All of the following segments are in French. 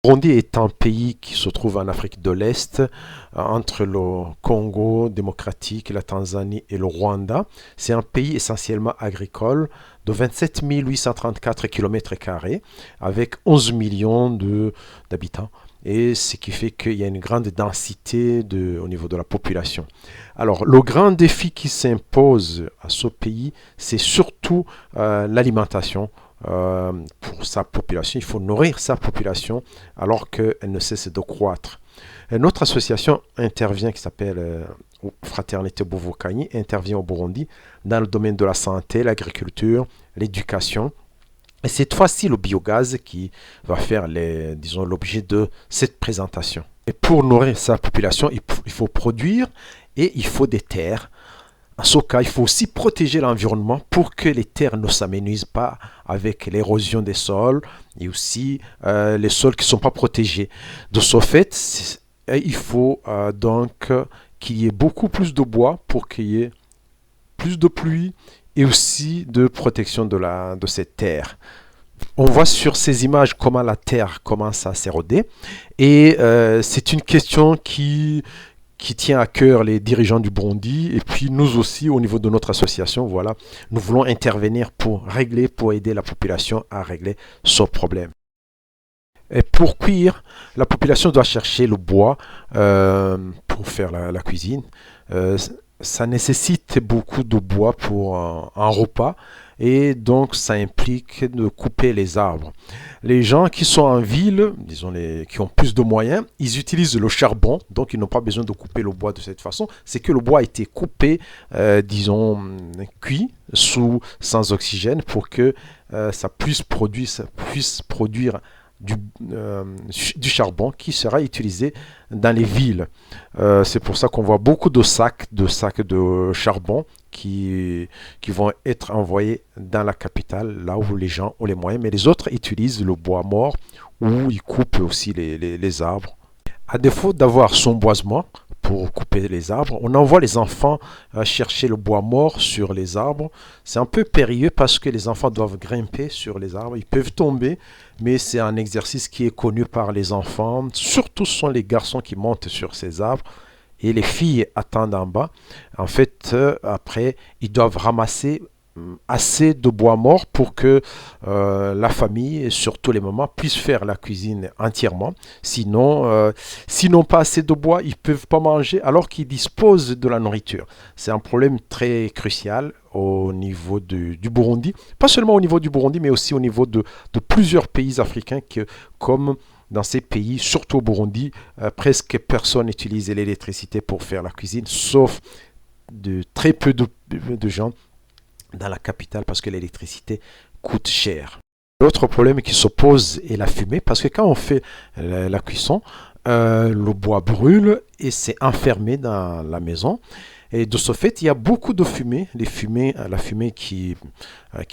Burundi est un pays qui se trouve en Afrique de l'Est, entre le Congo démocratique, la Tanzanie et le Rwanda. C'est un pays essentiellement agricole de 27 834 km², avec 11 millions d'habitants. Et ce qui fait qu'il y a une grande densité au niveau de la population. Alors, le grand défi qui s'impose à ce pays, c'est surtout l'alimentation. Pour sa population, il faut nourrir sa population alors qu'elle ne cesse de croître. Une autre association intervient qui s'appelle Fraternité Bouvokani, intervient au Burundi dans le domaine de la santé, l'agriculture, l'éducation. Et cette fois-ci, le biogaz qui va faire l'objet de cette présentation. Et pour nourrir sa population, il faut produire et il faut des terres. En ce cas, il faut aussi protéger l'environnement pour que les terres ne s'amenuisent pas avec l'érosion des sols et aussi les sols qui ne sont pas protégés. De ce fait, il faut donc qu'il y ait beaucoup plus de bois pour qu'il y ait plus de pluie et aussi de protection de cette terre. On voit sur ces images comment la terre commence à s'éroder et c'est une question qui tient à cœur les dirigeants du Burundi et puis nous aussi au niveau de notre association, voilà, nous voulons intervenir pour aider la population à régler ce problème. Et pour cuire, la population doit chercher le bois pour faire la cuisine. Ça nécessite beaucoup de bois pour un repas et donc ça implique de couper les arbres. Les gens qui sont en ville, disons qui ont plus de moyens, ils utilisent le charbon, donc ils n'ont pas besoin de couper le bois de cette façon. C'est que le bois a été coupé, cuit sans oxygène pour que ça puisse produire du charbon qui sera utilisé dans les villes. C'est pour ça qu'on voit beaucoup de sacs de charbon qui vont être envoyés dans la capitale, là où les gens ont les moyens, mais les autres utilisent le bois mort ou ils coupent aussi les arbres. À défaut d'avoir son boisement pour couper les arbres, on envoie les enfants chercher le bois mort sur les arbres. C'est un peu périlleux parce que les enfants doivent grimper sur les arbres. Ils peuvent tomber, mais c'est un exercice qui est connu par les enfants. Surtout, ce sont les garçons qui montent sur ces arbres et les filles attendent en bas. En fait, après, ils doivent ramasser assez de bois mort pour que la famille, et surtout les mamans, puissent faire la cuisine entièrement. Sinon, s'ils n'ont pas assez de bois, ils ne peuvent pas manger alors qu'ils disposent de la nourriture. C'est un problème très crucial au niveau du Burundi. Pas seulement au niveau du Burundi, mais aussi au niveau de plusieurs pays africains comme dans ces pays, surtout au Burundi, presque personne n'utilise l'électricité pour faire la cuisine, sauf très peu de gens dans la capitale parce que l'électricité coûte cher. L'autre problème qui se pose est la fumée parce que quand on fait la cuisson, le bois brûle et c'est enfermé dans la maison. Et de ce fait, il y a beaucoup de fumée, la fumée qui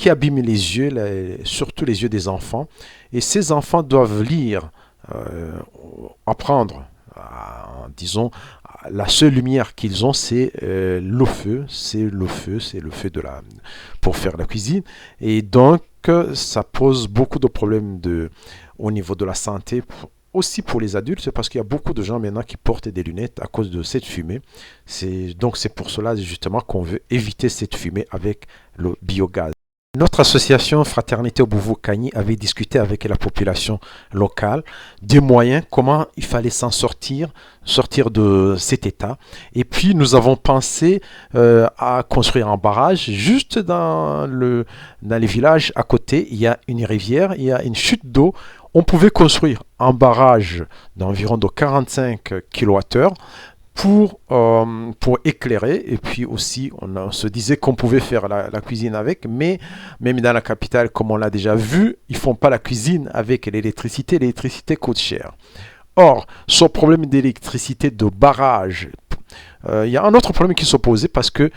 abîme les yeux, surtout les yeux des enfants. Et ces enfants doivent lire, apprendre, disons, la seule lumière qu'ils ont, c'est le feu, pour faire la cuisine. Et donc, ça pose beaucoup de problèmes au niveau de la santé, aussi pour les adultes, c'est parce qu'il y a beaucoup de gens maintenant qui portent des lunettes à cause de cette fumée. Donc, c'est pour cela justement qu'on veut éviter cette fumée avec le biogaz. Notre association Fraternité Bouvokani avait discuté avec la population locale des moyens, comment il fallait sortir de cet état. Et puis nous avons pensé à construire un barrage juste dans les villages à côté. Il y a une rivière, il y a une chute d'eau. On pouvait construire un barrage d'environ de 45 kWh pour éclairer, et puis aussi on se disait qu'on pouvait faire la cuisine avec, mais même dans la capitale, comme on l'a déjà vu, ils font pas la cuisine avec l'électricité coûte cher. Or, ce problème d'électricité de barrage, il y a un autre problème qui se posait parce que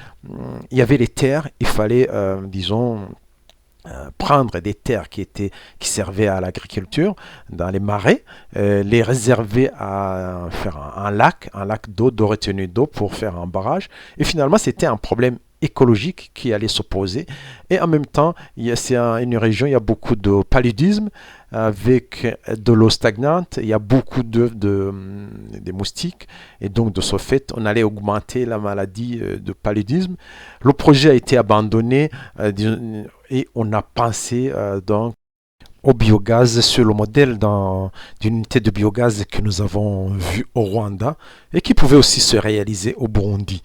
il y avait les terres, il fallait, prendre des terres qui servaient à l'agriculture dans les marais, les réserver à faire un lac d'eau, de retenue d'eau pour faire un barrage. Et finalement, c'était un problème écologique qui allait s'opposer. Et en même temps, c'est une région, il y a beaucoup de paludisme avec de l'eau stagnante, il y a beaucoup de moustiques. Et donc, de ce fait, on allait augmenter la maladie de paludisme. Le projet a été abandonné et on a pensé donc au biogaz sur le modèle d'une unité de biogaz que nous avons vue au Rwanda et qui pouvait aussi se réaliser au Burundi.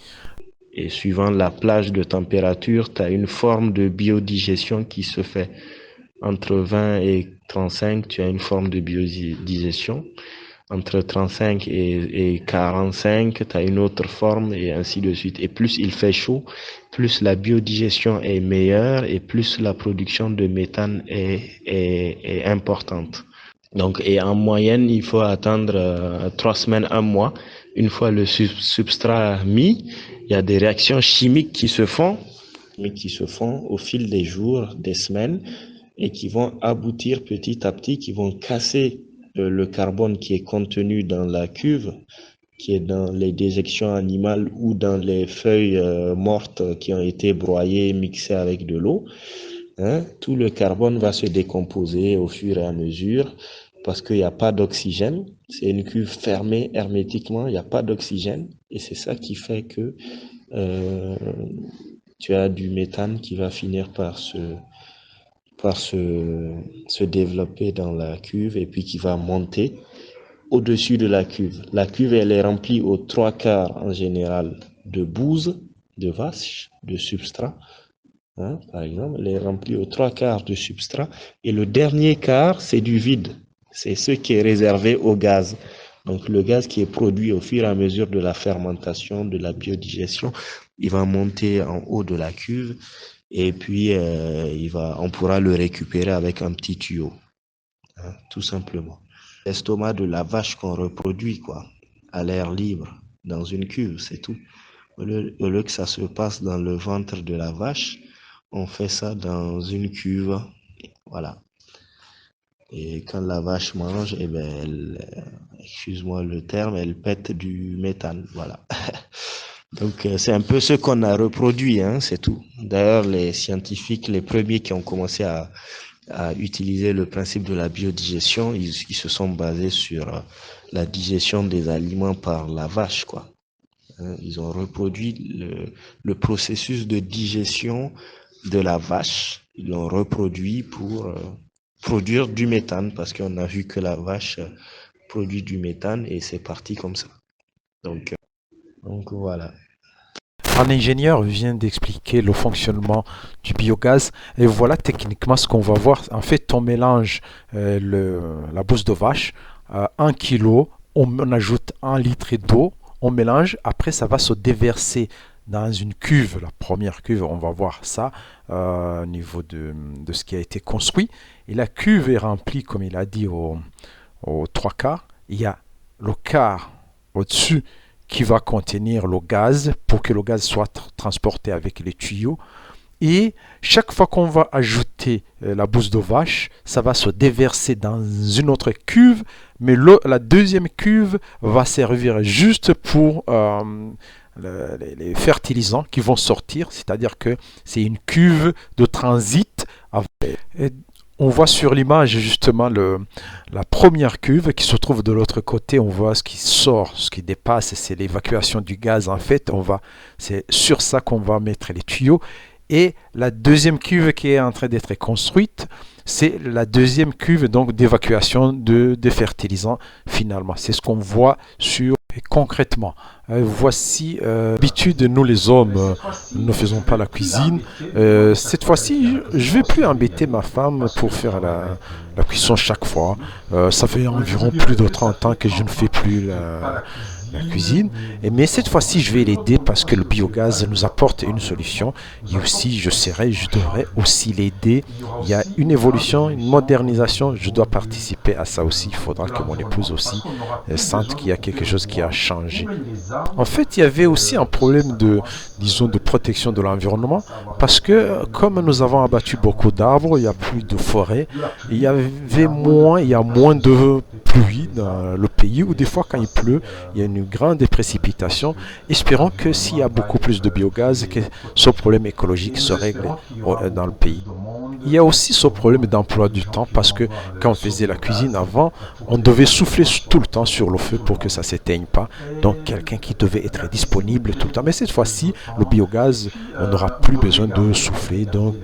Et suivant la plage de température, tu as une forme de biodigestion qui se fait. Entre 20 et 35, tu as une forme de biodigestion. Entre 35 et 45, tu as une autre forme et ainsi de suite. Et plus il fait chaud, plus la biodigestion est meilleure et plus la production de méthane est importante. Donc, et en moyenne, il faut attendre 3 semaines, 1 mois. Une fois le substrat mis, il y a des réactions chimiques qui se font au fil des jours, des semaines, et qui vont aboutir petit à petit, qui vont casser le carbone qui est contenu dans la cuve, qui est dans les déjections animales ou dans les feuilles mortes qui ont été broyées, mixées avec de l'eau. Tout le carbone va se décomposer au fur et à mesure parce qu'il n'y a pas d'oxygène. C'est une cuve fermée hermétiquement, il n'y a pas d'oxygène. Et c'est ça qui fait que tu as du méthane qui va finir par se développer dans la cuve et puis qui va monter au-dessus de la cuve. La cuve, elle est remplie aux 3/4 en général de bouse, de vache, de substrat. Par exemple, elle est remplie aux 3/4 de substrat et le dernier quart, c'est du vide. C'est ce qui est réservé au gaz. Donc le gaz qui est produit au fur et à mesure de la fermentation, de la biodigestion, il va monter en haut de la cuve et puis on pourra le récupérer avec un petit tuyau, tout simplement. L'estomac de la vache qu'on reproduit, à l'air libre, dans une cuve, c'est tout. Au lieu que ça se passe dans le ventre de la vache, on fait ça dans une cuve, voilà. Et quand la vache mange, excuse-moi le terme, elle pète du méthane, voilà. Donc c'est un peu ce qu'on a reproduit, c'est tout. D'ailleurs, les scientifiques, les premiers qui ont commencé à utiliser le principe de la biodigestion, ils se sont basés sur la digestion des aliments par la vache, Ils ont reproduit le processus de digestion de la vache. Ils l'ont reproduit pour produire du méthane parce qu'on a vu que la vache produit du méthane et c'est parti comme ça. Donc voilà. Un ingénieur vient d'expliquer le fonctionnement du biogaz et voilà techniquement ce qu'on va voir. En fait, on mélange la bouse de vache, 1 kilo, on ajoute 1 litre d'eau, on mélange, après ça va se déverser dans une cuve, la première cuve, on va voir ça au niveau de ce qui a été construit. Et la cuve est remplie, comme il a dit, aux 3/4. Il y a le quart au-dessus qui va contenir le gaz pour que le gaz soit transporté avec les tuyaux. Et chaque fois qu'on va ajouter la bouse de vache, ça va se déverser dans une autre cuve, mais la deuxième cuve va servir juste pour les fertilisants qui vont sortir, c'est-à-dire que c'est une cuve de transit. Et on voit sur l'image justement la première cuve qui se trouve de l'autre côté. On voit ce qui sort, ce qui dépasse, c'est l'évacuation du gaz en fait. C'est sur ça qu'on va mettre les tuyaux. Et la deuxième cuve qui est en train d'être construite, c'est la deuxième cuve donc d'évacuation des fertilisants finalement. C'est ce qu'on voit concrètement. Voici, d'habitude, nous les hommes ne faisons pas la cuisine. Cette fois-ci, je vais plus embêter ma femme pour faire la cuisson chaque fois. Ça fait environ plus de 30 ans que je ne fais plus la cuisine. Mais cette fois-ci, je vais l'aider parce que le biogaz nous apporte une solution. Et aussi, je devrais aussi l'aider. Il y a une évolution, une modernisation. Je dois participer à ça aussi. Il faudra que mon épouse aussi sente qu'il y a quelque chose qui a changé. En fait, il y avait aussi un problème de protection de l'environnement parce que comme nous avons abattu beaucoup d'arbres, il n'y a plus de forêt. Il y a moins de pluie dans le pays ou des fois quand il pleut, il y a une une grande précipitation. Espérons que s'il y a beaucoup plus de biogaz, que ce problème écologique se règle dans le pays. Il y a aussi ce problème d'emploi du temps parce que quand on faisait la cuisine avant, on devait souffler tout le temps sur le feu pour que ça ne s'éteigne pas. Donc quelqu'un qui devait être disponible tout le temps. Mais cette fois-ci, le biogaz, on n'aura plus besoin de souffler. Donc